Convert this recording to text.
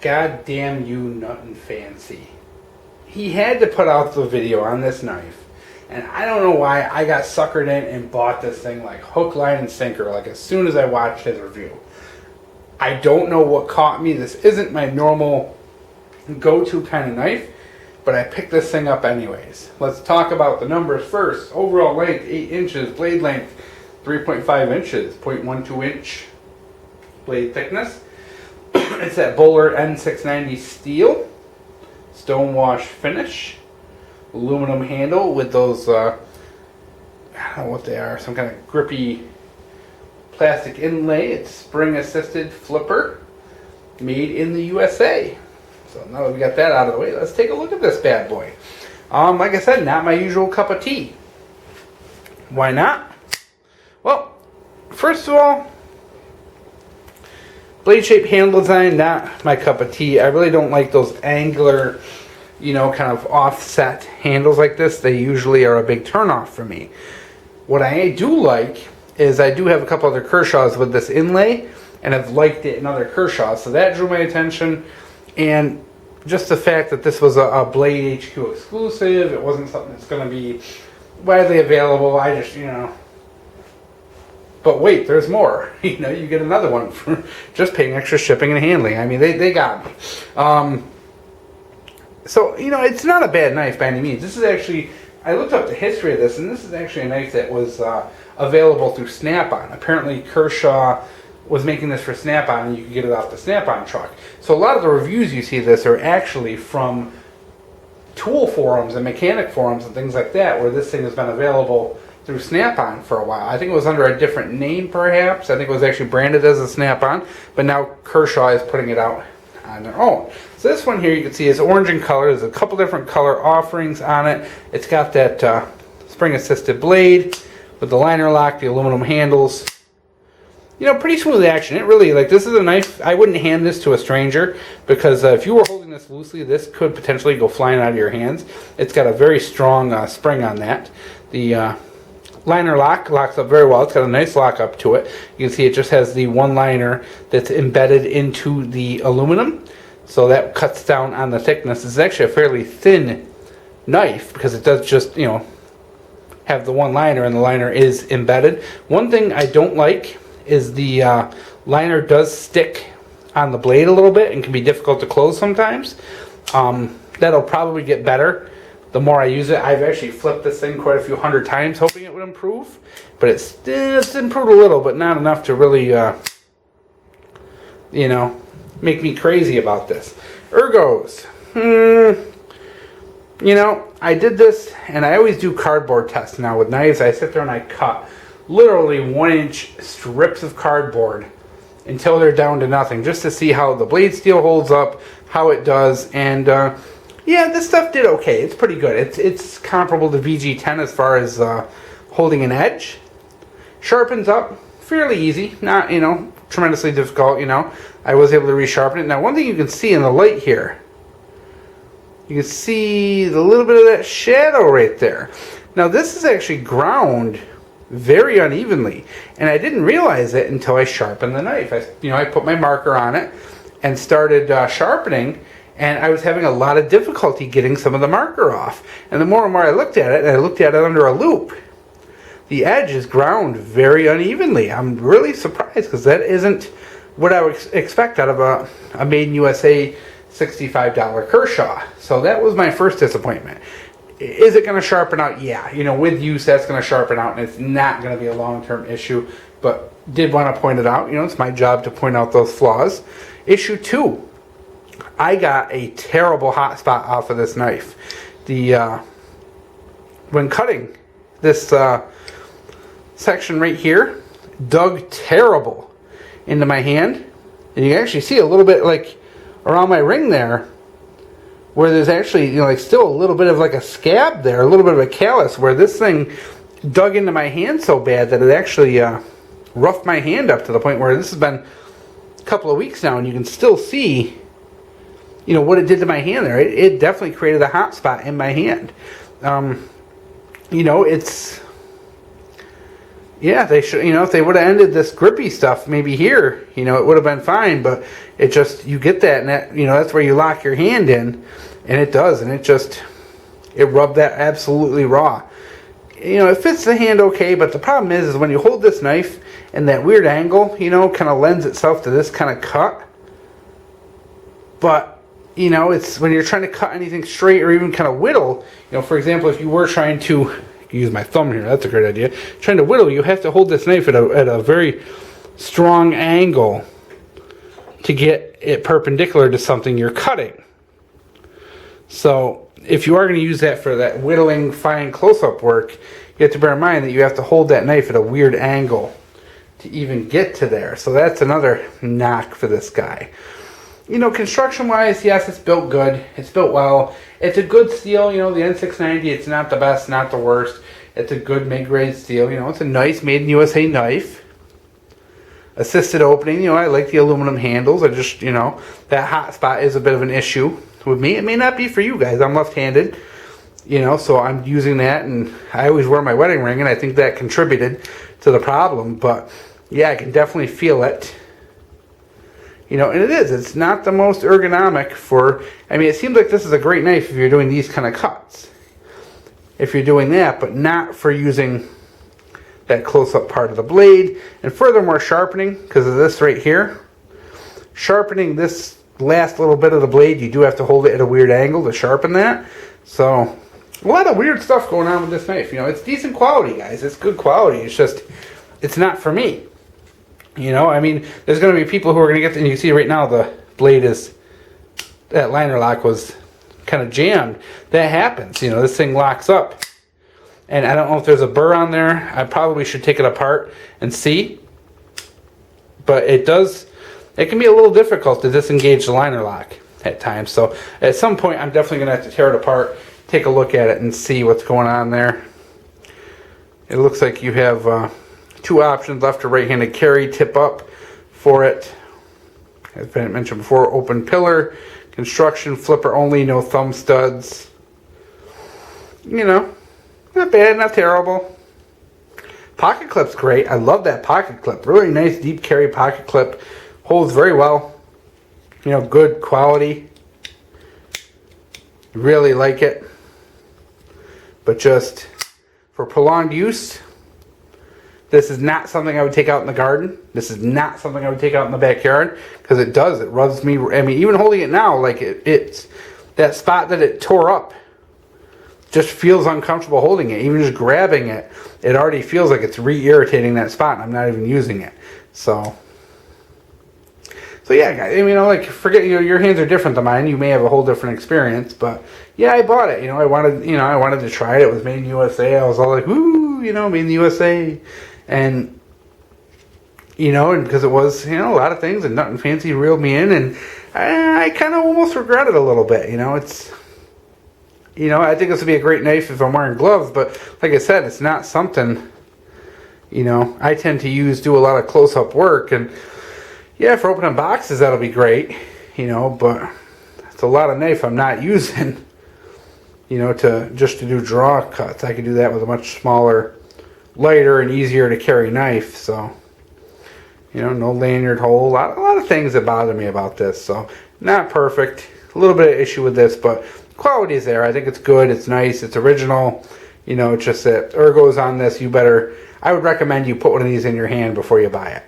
God damn you, Nuttin' Fancy. He had to put out the video on this knife, and I don't know why I got suckered in and bought this thing like hook, line, and sinker, like as soon as I watched his review. I don't know what caught me. This isn't my normal go-to kind of knife, but I picked this thing up anyways. Let's talk about the numbers first. Overall length, 8 inches. Blade length, 3.5 inches. 0.12 inch blade thickness. It's that Bohler N690 steel. Stonewash finish. Aluminum handle with those, I don't know what they are, some kind of grippy plastic inlay. It's spring assisted flipper. Made in the USA. So now that we got that out of the way, let's take a look at this bad boy. Like I said, not my usual cup of tea. Why not? Well, first of all, blade shape handle design, not my cup of tea. I really don't like those angular, you know, kind of offset handles like this. They usually are a big turnoff for me. What I do like is I do have a couple other Kershaws with this inlay, and I've liked it in other Kershaws, so that drew my attention. And just the fact that this was a Blade HQ exclusive, it wasn't something that's going to be widely available. I just, you know. But wait, there's more. You know, you get another one for just paying extra shipping and handling. I mean, they got me. So, you know, it's not a bad knife by any means. This is actually, I looked up the history of this, and this is actually a knife that was available through Snap-on. Apparently, Kershaw was making this for Snap-on, and you could get it off the Snap-on truck. So a lot of the reviews you see of this are actually from tool forums and mechanic forums and things like that, where this thing has been available through Snap-on for a while. I think it was under a different name, perhaps. I think it was actually branded as a Snap-on, but now Kershaw is putting it out on their own. So this one here you can see is orange in color. There's a couple different color offerings on it. It's got that spring-assisted blade with the liner lock, the aluminum handles. You know, pretty smooth action. It really, like, this is a knife, I wouldn't hand this to a stranger, because if you were holding this loosely, this could potentially go flying out of your hands. It's got a very strong spring on that. The liner lock locks up very well. It's got a nice lock up to it. You can see it just has the one liner that's embedded into the aluminum, so that cuts down on the thickness. It's actually a fairly thin knife, because it does just, you know, have the one liner, and the liner is embedded. One thing I don't like is the liner does stick on the blade a little bit and can be difficult to close sometimes. That'll probably get better the more I use it. I've actually flipped this thing quite a few hundred times hoping it would improve, but it's improved a little, but not enough to really you know, make me crazy about this. Ergos, you know, I did this, and I always do cardboard tests now with knives. I sit there and I cut literally 1-inch strips of cardboard until they're down to nothing, just to see how the blade steel holds up, how it does. And yeah, this stuff did okay. It's pretty good. It's comparable to VG10 as far as holding an edge. Sharpens up fairly easy, not, you know, tremendously difficult. You know, I was able to resharpen it. Now, one thing you can see in the light here, you can see the little bit of that shadow right there. Now, this is actually ground very unevenly, and I didn't realize it until I sharpened the knife. I put my marker on it and started sharpening, and I was having a lot of difficulty getting some of the marker off. And the more and more I looked at it, and I looked at it under a loop, the edge is ground very unevenly. I'm really surprised, because that isn't what I would expect out of a made in USA $65 Kershaw. So that was my first disappointment. Is it going to sharpen out? Yeah. You know, with use, that's going to sharpen out, and it's not going to be a long-term issue. But did want to point it out. You know, it's my job to point out those flaws. Issue 2. I got a terrible hot spot off of this knife. When cutting this section right here, dug terrible into my hand. And you can actually see a little bit, like, around my ring there, where there's actually, you know, like still a little bit of like a scab there, a little bit of a callus, where this thing dug into my hand so bad that it actually roughed my hand up to the point where this has been a couple of weeks now, and you can still see, you know, what it did to my hand there. It definitely created a hot spot in my hand. You know, it's yeah, they should, you know, if they would have ended this grippy stuff maybe here, you know, it would have been fine, but it just, you get that, and that, you know, that's where you lock your hand in, and it does, and it rubbed that absolutely raw. You know, it fits the hand okay, but the problem is when you hold this knife and that weird angle, you know, kind of lends itself to this kind of cut. But, you know, it's when you're trying to cut anything straight or even kind of whittle, you know, for example, if you were trying to, use my thumb here, that's a great idea, trying to whittle, you have to hold this knife at a very strong angle to get it perpendicular to something you're cutting. So if you are going to use that for that whittling, fine close-up work, you have to bear in mind that you have to hold that knife at a weird angle to even get to there. So that's another knock for this guy. You know, construction-wise, yes, it's built good. It's built well. It's a good steel. You know, the N690, it's not the best, not the worst. It's a good mid-grade steel. You know, it's a nice made-in-USA knife. Assisted opening. You know, I like the aluminum handles. I just, you know, that hot spot is a bit of an issue with me. It may not be for you guys. I'm left-handed. You know, so I'm using that, and I always wear my wedding ring, and I think that contributed to the problem. But, yeah, I can definitely feel it. You know, and it is. It's not the most ergonomic for, I mean, it seems like this is a great knife if you're doing these kind of cuts. If you're doing that, but not for using that close-up part of the blade. And furthermore, sharpening, because of this right here. Sharpening this last little bit of the blade, you do have to hold it at a weird angle to sharpen that. So, a lot of weird stuff going on with this knife. You know, it's decent quality, guys. It's good quality. It's just, it's not for me. You know, I mean, there's going to be people who are going to get, and you see right now the blade is, that liner lock was kind of jammed. That happens. You know, this thing locks up. And I don't know if there's a burr on there. I probably should take it apart and see. But it does, it can be a little difficult to disengage the liner lock at times. So at some point, I'm definitely going to have to tear it apart, take a look at it, and see what's going on there. It looks like you have two options, left or right-handed carry, tip up for it. As I mentioned before, open pillar, construction, flipper only, no thumb studs. You know, not bad, not terrible. Pocket clip's great. I love that pocket clip. Really nice deep carry pocket clip. Holds very well. You know, good quality. Really like it. But just for prolonged use, this is not something I would take out in the garden. This is not something I would take out in the backyard, because it does. It rubs me. I mean, even holding it now, like it's that spot that it tore up just feels uncomfortable holding it. Even just grabbing it, it already feels like it's re-irritating that spot, and I'm not even using it. So yeah, guys. I mean, you know, like, forget, you know, your hands are different than mine. You may have a whole different experience, but yeah, I bought it. You know, I wanted to try it. It was made in USA. I was all like, woo, you know, made in the USA. And, you know, and because it was, you know, a lot of things, and nothing fancy reeled me in, and I kind of almost regret it a little bit. You know, it's, you know, I think this would be a great knife if I'm wearing gloves, but like I said, it's not something, you know, I tend to do a lot of close-up work, and yeah, for opening boxes, that'll be great, you know, but it's a lot of knife I'm not using, you know, to do draw cuts. I could do that with a much smaller, lighter, and easier to carry knife. So, you know, no lanyard hole, a lot of things that bother me about this. So, not perfect, a little bit of issue with this, but quality is there. I think it's good, it's nice, it's original. You know, it's just that ergos on this, I would recommend you put one of these in your hand before you buy it.